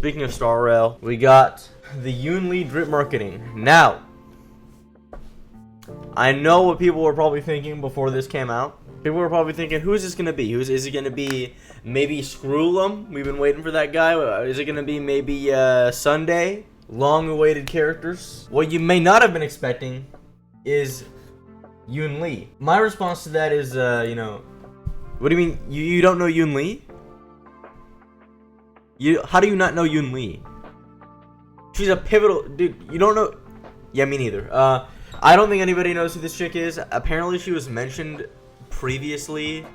speaking of Star Rail, we got the Yunli drip marketing. Now, I know what people were probably thinking before this came out. People were probably thinking, who is this going to be? Is it going to be maybe Screwlum? We've been waiting for that guy. Is it going to be maybe Sunday? Long-awaited characters. What you may not have been expecting is Yunli. My response to that is, what do you mean? You don't know Yunli? How do you not know Yunli? She's a pivotal dude. You don't know? Yeah, me neither. I don't think anybody knows who this chick is. Apparently, she was mentioned previously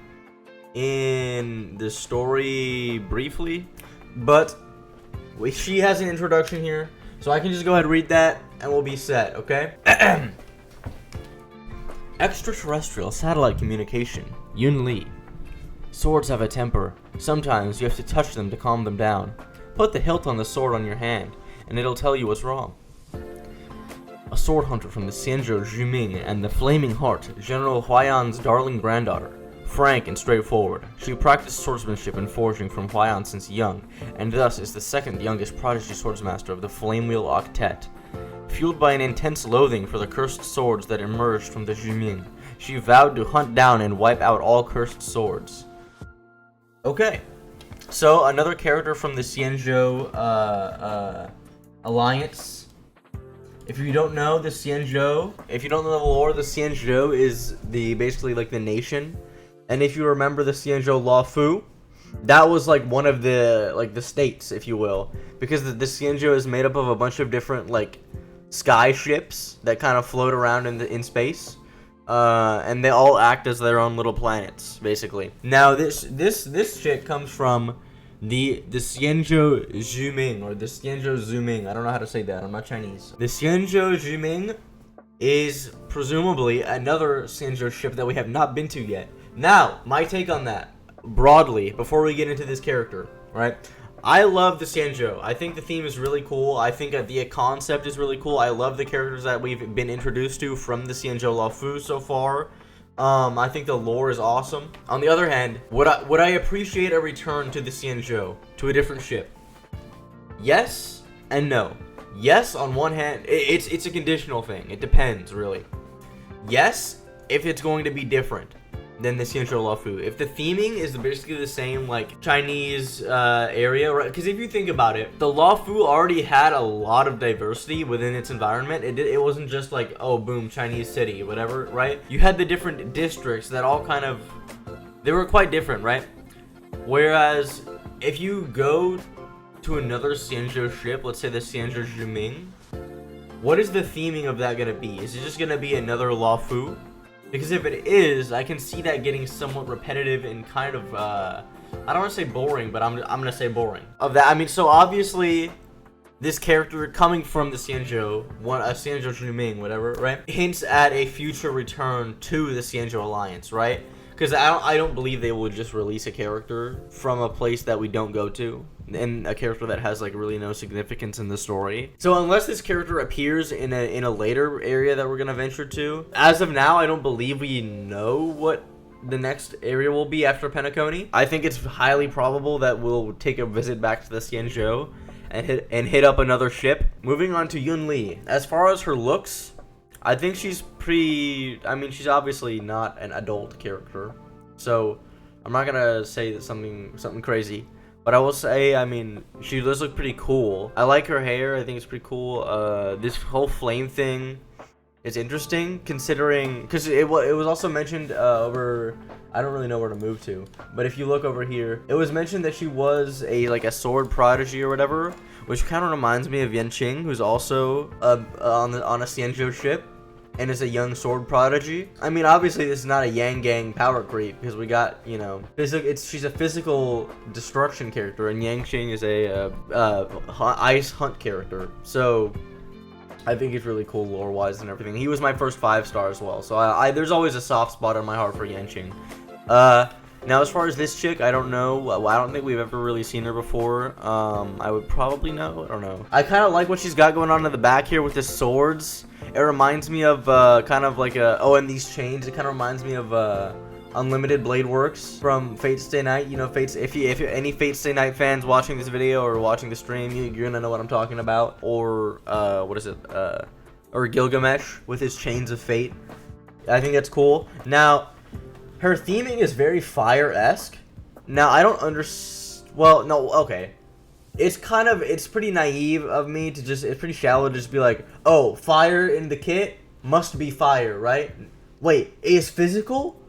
in the story briefly, but she has an introduction here, so I can just go ahead and read that, and we'll be set. Okay. Extraterrestrial satellite communication. Yunli. Swords have a temper. Sometimes you have to touch them to calm them down. Put the hilt on the sword on your hand, and it'll tell you what's wrong. A sword hunter from the Xianzhou Zhuming and the Flaming Heart, General Huayan's darling granddaughter. Frank and straightforward, she practiced swordsmanship and forging from Huayan since young, and thus is the second youngest prodigy swordsmaster of the Flamewheel Octet. Fueled by an intense loathing for the cursed swords that emerged from the Zhuming, she vowed to hunt down and wipe out all cursed swords. Okay, so another character from the Xianzhou Alliance. If you don't know the Xianzhou, if you don't know the lore, the Xianzhou is basically like the nation. And if you remember the Xianzhou Luofu, that was like one of the states, if you will, because the Xianzhou is made up of a bunch of different like sky ships that kind of float around in space. And they all act as their own little planets, basically. Now this shit comes from the Xianzhou Zhuming, or the Xianzhou Zhuming. I don't know how to say that. I'm not Chinese. The Xianzhou Zhuming is presumably another Xianzhou ship that we have not been to yet. Now, my take on that, broadly, before we get into this character, right? I love the Xianzhou. I think the theme is really cool. I think the concept is really cool. I love the characters that we've been introduced to from the Xianzhou Luofu so far. I think the lore is awesome. On the other hand, would I appreciate a return to the Xianzhou, to a different ship? Yes and no. Yes, on one hand, it's a conditional thing. It depends, really. Yes, if it's going to be different than the Xianzhou Luofu. If the theming is basically the same, like, Chinese area, right? Because if you think about it, the Luofu already had a lot of diversity within its environment. It wasn't just like, oh, boom, Chinese city, whatever, right? You had the different districts that all kind of, they were quite different, right? Whereas, if you go to another Xianzhou ship, let's say the Xianzhou Zhuming, what is the theming of that going to be? Is it just going to be another Luofu? Because if it is, I can see that getting somewhat repetitive and kind of, I don't want to say boring, but I'm going to say boring. Of that, I mean, so obviously, this character coming from the Xianzhou, a Xianzhou Zhuming, whatever, right? Hints at a future return to the Xianzhou Alliance, right? Because I don't believe they will just release a character from a place that we don't go to, and a character that has like really no significance in the story. So unless this character appears in a later area that we're gonna venture to, as of now, I don't believe we know what the next area will be after Penacony. I think it's highly probable that we'll take a visit back to the Xianzhou and hit up another ship. Moving on to Yunli. As far as her looks, I think she's she's obviously not an adult character, so I'm not gonna say that something crazy, but I will say, I mean, she does look pretty cool. I like her hair. I think it's pretty cool. This whole flame thing is interesting, considering, because it was also mentioned over, I don't really know where to move to, but if you look over here, it was mentioned that she was a sword prodigy or whatever, which kind of reminds me of Yanqing, who's also on a Xianzhou ship and is a young sword prodigy. I mean, obviously this is not a Yang Gang power creep, because we got, she's a physical destruction character, and Yanqing is a ice hunt character. So I think it's really cool lore-wise and everything. He was my first 5-star as well, so there's always a soft spot in my heart for Yanqing. Now, as far as this chick, I don't know. I don't think we've ever really seen her before. I would probably know. I don't know. I kind of like what she's got going on in the back here with the swords. It reminds me of kind of like and these chains. It kind of reminds me of Unlimited Blade Works from Fate Stay Night. You know, if any Fate Stay Night fans watching this video or watching the stream, you're gonna know what I'm talking about. Or what is it? Or Gilgamesh with his Chains of Fate. I think that's cool. Now, her theming is very fire-esque. Now, I don't understand. Well, no, okay. It's pretty naive of me to it's pretty shallow to just be like, oh, fire in the kit must be fire, right? Wait, is physical?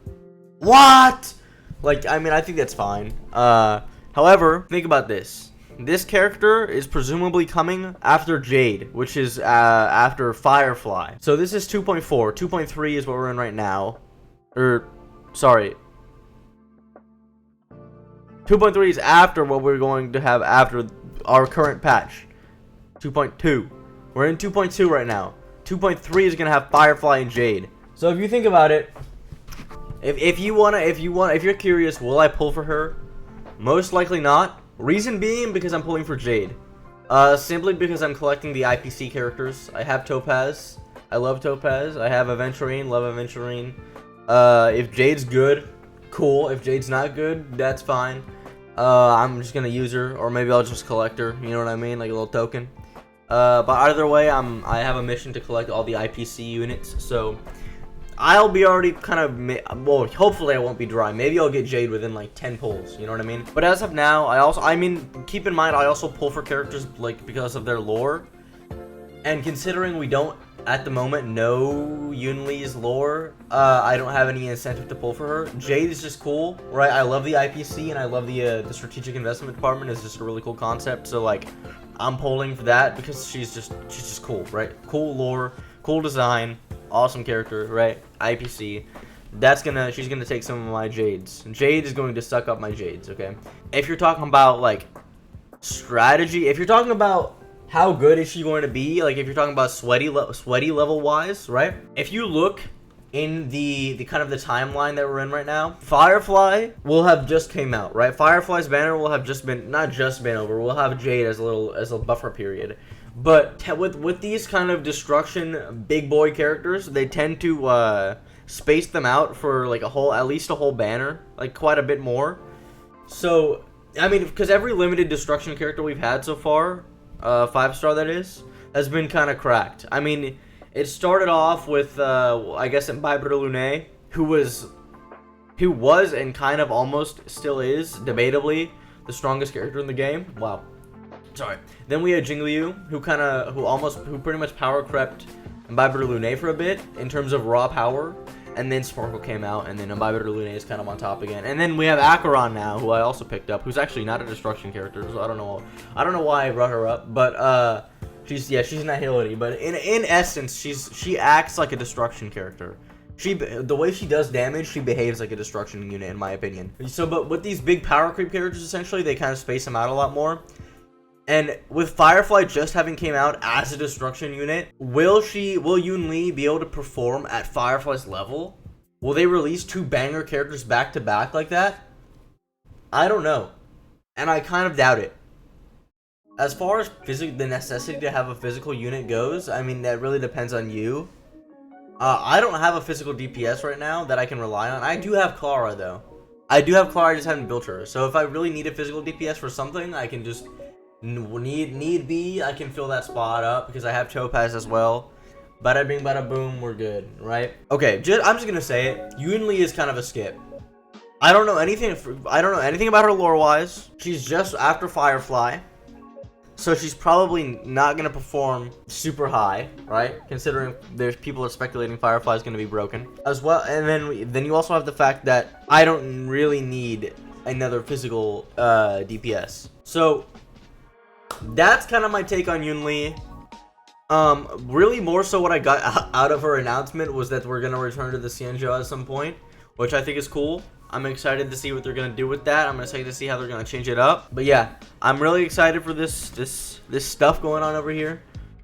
What? Like, I mean, I think that's fine. However, think about this. This character is presumably coming after Jade, which is after Firefly. So this is 2.4. 2.3 is what we're in right now. Sorry. 2.3 is after what we're going to have after our current patch. 2.2. We're in 2.2 right now. 2.3 is gonna have Firefly and Jade. So if you think about it, if you're curious, will I pull for her? Most likely not. Reason being because I'm pulling for Jade. Simply because I'm collecting the IPC characters. I have Topaz. I love Topaz. I have Aventurine. Love Aventurine. If Jade's good, cool. If Jade's not good, that's fine. I'm just gonna use her, or maybe I'll just collect her. You know what I mean, like a little token. But either way, I have a mission to collect all the IPC units, so I'll be already kind of well. Hopefully, I won't be dry. Maybe I'll get Jade within like 10 pulls. You know what I mean? But as of now, I mean, keep in mind, I also pull for characters like because of their lore, and considering we don't at the moment know Yunli's lore, I don't have any incentive to pull for her. Jade is just cool, right? I love the IPC and I love the strategic investment department. Is just a really cool concept. So like, I'm pulling for that because she's just cool, right? Cool lore, cool design, awesome character, right? IPC. She's gonna take some of my Jades. Jade is going to suck up my Jades, okay? If you're talking about like strategy, if you're talking about how good is she going to be? Like, if you're talking about sweaty level wise, right? If you look in the kind of the timeline that we're in right now, Firefly will have just came out, right? Firefly's banner will have not just been over. We'll have Jade as a buffer period. But with these kind of destruction big boy characters, they tend to space them out for like at least a whole banner, like quite a bit more. So, I mean, because every limited destruction character we've had so far, 5-star that is, has been kind of cracked. I mean, it started off with I guess Imbiber Lune, who was and kind of almost still is debatably the strongest character in the game. Wow, sorry. Then we had Jingliu, who pretty much power crept Imbiber Lune for a bit in terms of raw power. And then Sparkle came out, and then Imbiber Lune is kind of on top again. And then we have Acheron now, who I also picked up, who's actually not a destruction character, so I don't know why I brought her up, but she's Nihility, but in essence, she acts like a destruction character. The way she does damage, she behaves like a destruction unit, in my opinion. So, but with these big power creep characters, essentially, they kind of space them out a lot more. And with Firefly just having came out as a destruction unit, will Yunli be able to perform at Firefly's level? Will they release 2 banger characters back to back like that? I don't know. And I kind of doubt it. As far as the necessity to have a physical unit goes, I mean, that really depends on you. I don't have a physical DPS right now that I can rely on. I do have Clara, though. I just haven't built her. So if I really need a physical DPS for something, I can just... Need be, I can fill that spot up because I have Topaz as well. Bada bing, bada boom, we're good, right? Okay, I'm just gonna say it. Yunli is kind of a skip. I don't know anything about her lore-wise. She's just after Firefly, so she's probably not gonna perform super high, right? Considering there's people are speculating Firefly is gonna be broken as well. And then you also have the fact that I don't really need another physical DPS. So that's kind of my take on Yunli. Really more so what I got out of her announcement was that we're going to return to the Xianzhou at some point, which I think is cool. I'm excited to see what they're going to do with that. I'm excited to see how they're going to change it up. But yeah, I'm really excited for this stuff going on over here.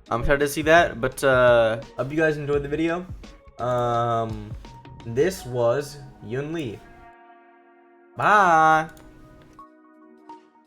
I'm excited to see that. But hope you guys enjoyed the video. This was Yunli. Bye.